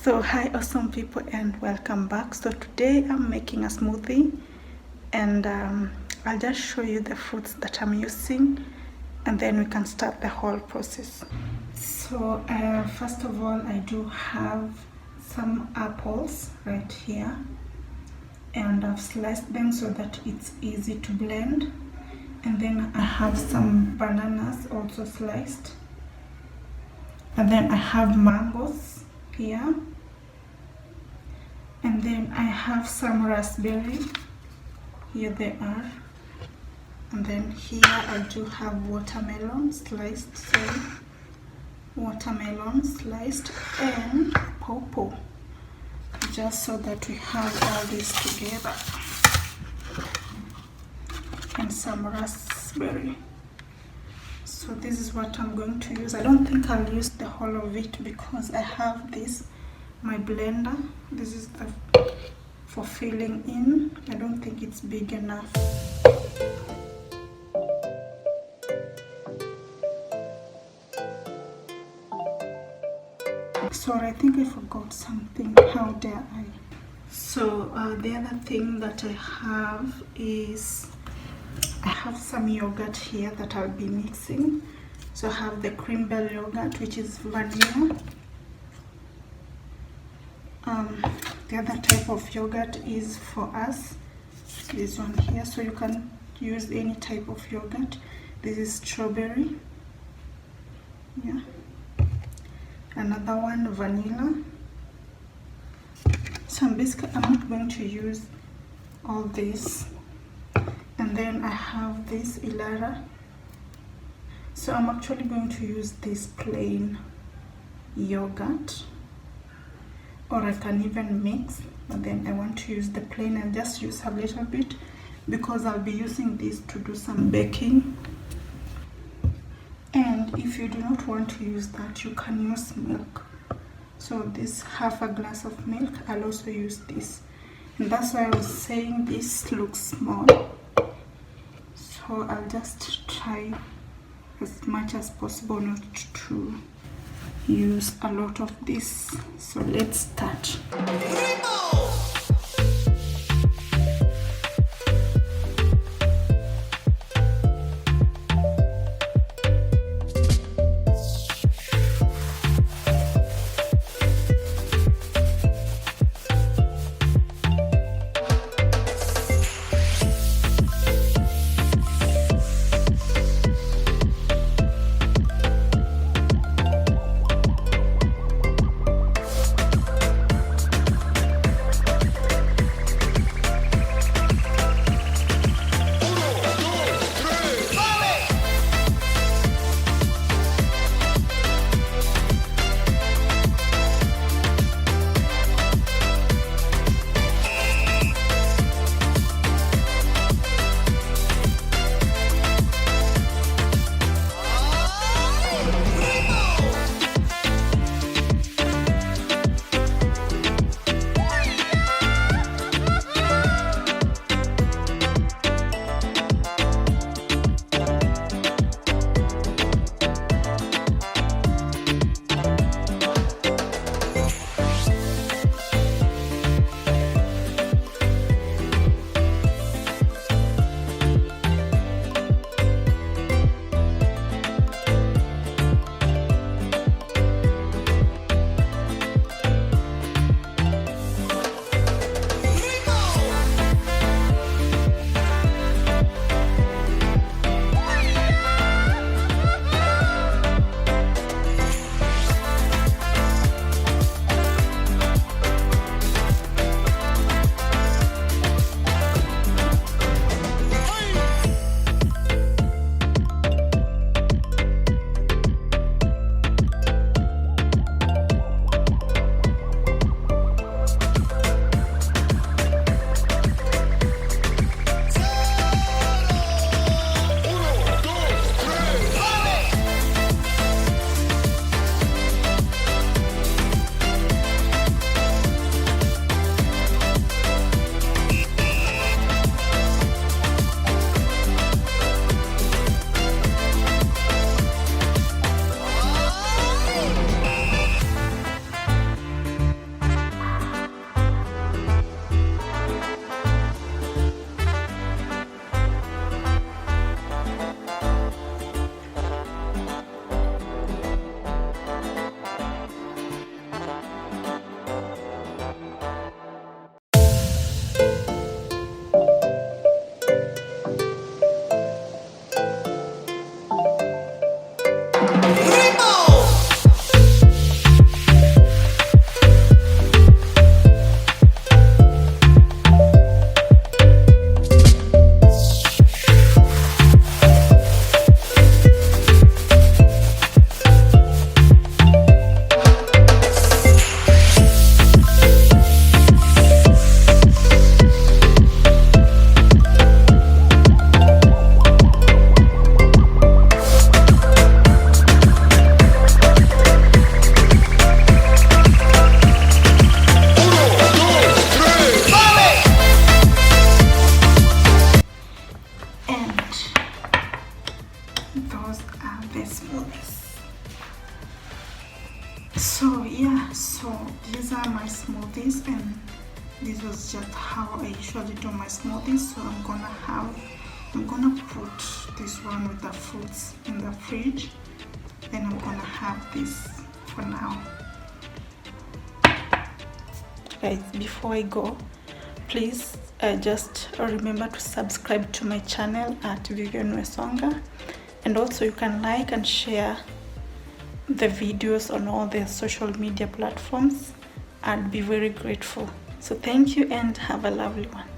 So hi awesome people and welcome back. So today I'm making a smoothie and I'll just show you the fruits that I'm using and then we can start the whole process. So first of all, I do have some apples right here and I've sliced them so that it's easy to blend, and then I have some bananas also sliced, and then I have mangoes here, and then I have some raspberry. Here they are. And then here I do have watermelon sliced, and pawpaw, just so that we have all this together, and some raspberry. So this is what I'm going to use. I don't think I'll use the whole of it because I have this, my blender. This is the for filling in. I don't think it's big enough. Sorry, I think I forgot something. How dare I? So the other thing that I have is I have some yogurt here that I'll be mixing. So I have the cream bell yogurt, which is vanilla. The other type of yogurt is for us, this one here. So you can use any type of yogurt. This is strawberry. Yeah. Another one, vanilla. So I'm not going to use all this. And then I have this Ilara. So I'm actually going to use this plain yogurt, or I can even mix, but then I want to use the plain and just use a little bit because I'll be using this to do some baking. And if you do not want to use that, you can use milk. So this half a glass of milk, I'll also use this. And that's why I was saying this looks small. So I'll just try as much as possible not to use a lot of this. So let's start. So yeah, so these are my smoothies, and this was just how I usually do my smoothies. So I'm gonna put this one with the fruits in the fridge, then I'm gonna have this for now. Guys, before I go, please just remember to subscribe to my channel at Vivian Wesonga, and also you can like and share the videos on all the social media platforms. I'd be very grateful. So thank you and have a lovely one.